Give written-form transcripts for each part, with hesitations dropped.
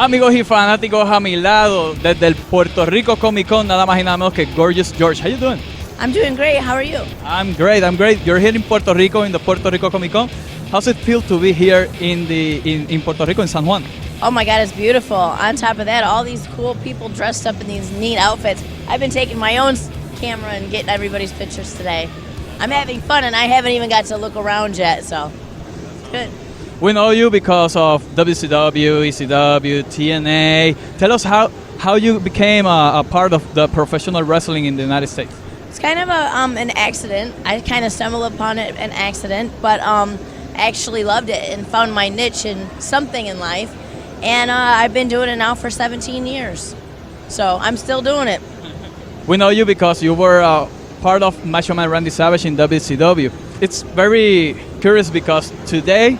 Amigos y fanáticos, a mi lado, desde el Puerto Rico Comic Con, nada más y nada menos que Gorgeous George. How you doing? I'm doing great. How are you? I'm great. You're here in Puerto Rico, in the Puerto Rico Comic Con. How's it feel to be here in Puerto Rico, in San Juan? Oh my God, it's beautiful. On top of that, all these cool people dressed up in these neat outfits. I've been taking my own camera and getting everybody's pictures today. I'm having fun, and I haven't even got to look around yet, so it's good. We know you because of WCW, ECW, TNA. Tell us how you became a part of the professional wrestling in the United States. It's kind of an accident. I kind of stumbled upon it, an accident, but actually loved it and found my niche in something in life. And I've been doing it now for 17 years. So I'm still doing it. We know you because you were part of Macho Man Randy Savage in WCW. It's very curious because today,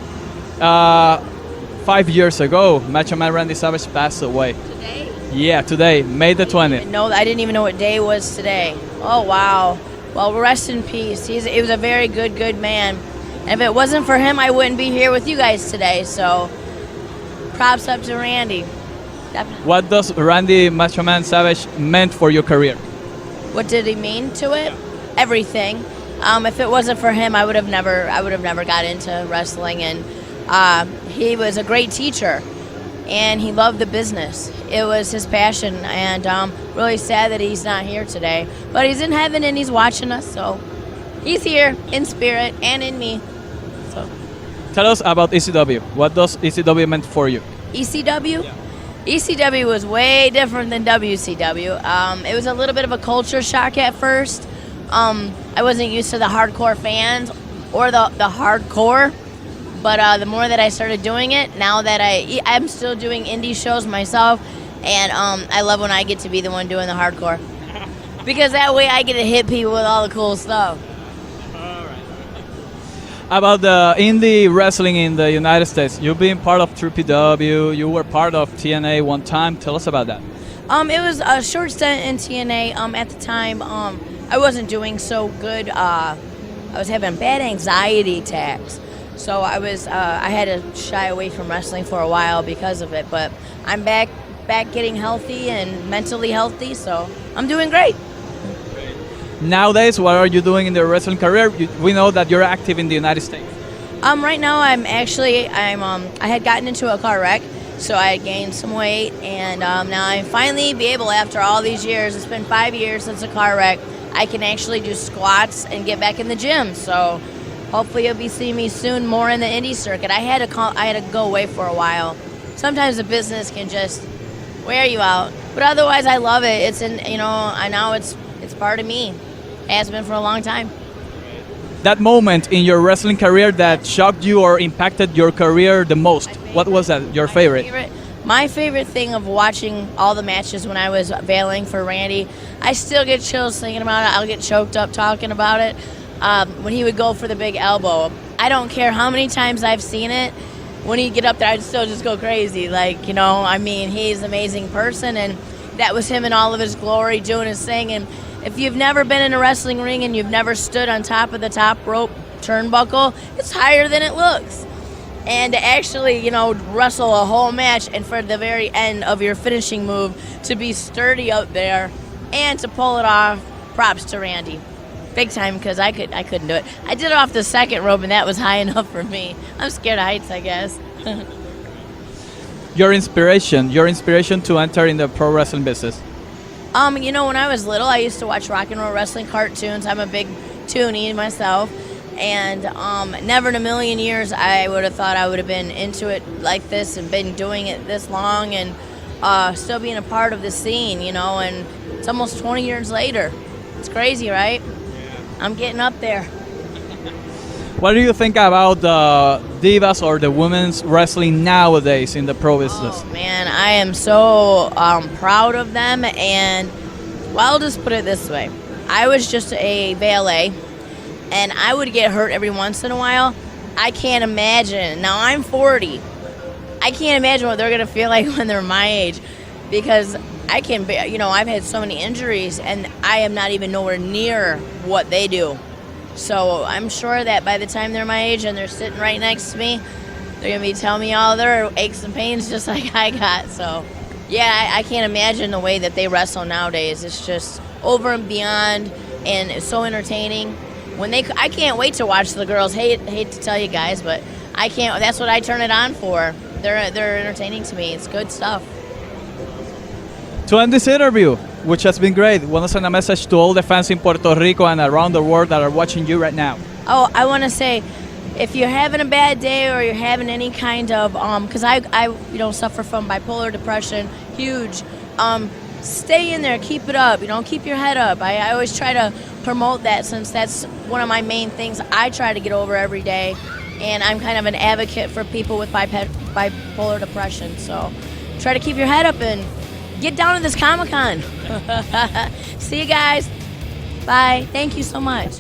5 years ago, Macho Man Randy Savage passed away. Today? Yeah, today, May the 20th. No, I didn't even know what day was today. Oh, wow. Well, rest in peace. He was a very good man. And if it wasn't for him, I wouldn't be here with you guys today. So props up to Randy. Definitely. What does Randy Macho Man Savage meant for your career? What did he mean to it? Everything. If it wasn't for him, I would have never got into wrestling. And he was a great teacher, and he loved the business. It was his passion, and really sad that he's not here today. But he's in heaven and he's watching us, so he's here in spirit and in me. So, tell us about ECW. What does ECW meant for you? ECW? Yeah. ECW was way different than WCW. It was a little bit of a culture shock at first. I wasn't used to the hardcore fans or the hardcore, but the more that I started doing it, now that I'm still doing indie shows myself, and I love when I get to be the one doing the hardcore. Because that way I get to hit people with all the cool stuff. About the indie wrestling in the United States, you've been part of PW, you were part of TNA one time. Tell us about that. It was a short stint in TNA. At the time, I wasn't doing so good. I was having bad anxiety attacks, so I had to shy away from wrestling for a while because of it. But I'm back getting healthy and mentally healthy, so I'm doing great. Nowadays, what are you doing in the wrestling career? We know that you're active in the United States. Right now I had gotten into a car wreck, so I had gained some weight, and now I finally be able, after all these years, it's been 5 years since a car wreck, I can actually do squats and get back in the gym. So hopefully you'll be seeing me soon more in the indie circuit. I had to go away for a while. Sometimes the business can just wear you out, but otherwise I love it. It's now it's part of me. Has been for a long time. That moment in your wrestling career that shocked you or impacted your career the most, what was that, your favorite? My favorite thing of watching all the matches when I was veiling for Randy, I still get chills thinking about it. I'll get choked up talking about it. When he would go for the big elbow, I don't care how many times I've seen it. When he'd get up there, I'd still just go crazy. He's an amazing person, and that was him in all of his glory, doing his thing. And if you've never been in a wrestling ring and you've never stood on top of the top rope turnbuckle, it's higher than it looks. And to actually, wrestle a whole match, and for the very end of your finishing move to be sturdy out there and to pull it off, props to Randy. Big time, because I couldn't do it. I did it off the second rope, and that was high enough for me. I'm scared of heights, I guess. Your inspiration to enter in the pro wrestling business. When I was little, I used to watch rock and roll wrestling cartoons. I'm a big toonie myself, and never in a million years I would have thought I would have been into it like this and been doing it this long and still being a part of the scene, and it's almost 20 years later. It's crazy, right? Yeah. I'm getting up there. What do you think about the divas or the women's wrestling nowadays in the pro business? Oh, man, I am so proud of them, and, well, I'll just put it this way. I was just a valet, and I would get hurt every once in a while. I can't imagine. Now, I'm 40. I can't imagine what they're going to feel like when they're my age, because I've had so many injuries, and I am not even nowhere near what they do. So I'm sure that by the time they're my age and they're sitting right next to me, They're gonna be telling me all their aches and pains just like I got. So, yeah, I can't imagine the way that they wrestle nowadays. It's just over and beyond, and it's so entertaining. I can't wait to watch the girls. Hate to tell you guys, but I can't. That's what I turn it on for. They're entertaining to me. It's good stuff. To end this interview, which has been great, want to send a message to all the fans in Puerto Rico and around the world that are watching you right now. Oh, I want to say, if you're having a bad day or you're having any kind of, because I suffer from bipolar depression, huge. Stay in there, keep it up. Keep your head up. I always try to promote that, since that's one of my main things I try to get over every day, and I'm kind of an advocate for people with bipolar depression. So try to keep your head up and get down to this Comic Con. See you guys. Bye. Thank you so much.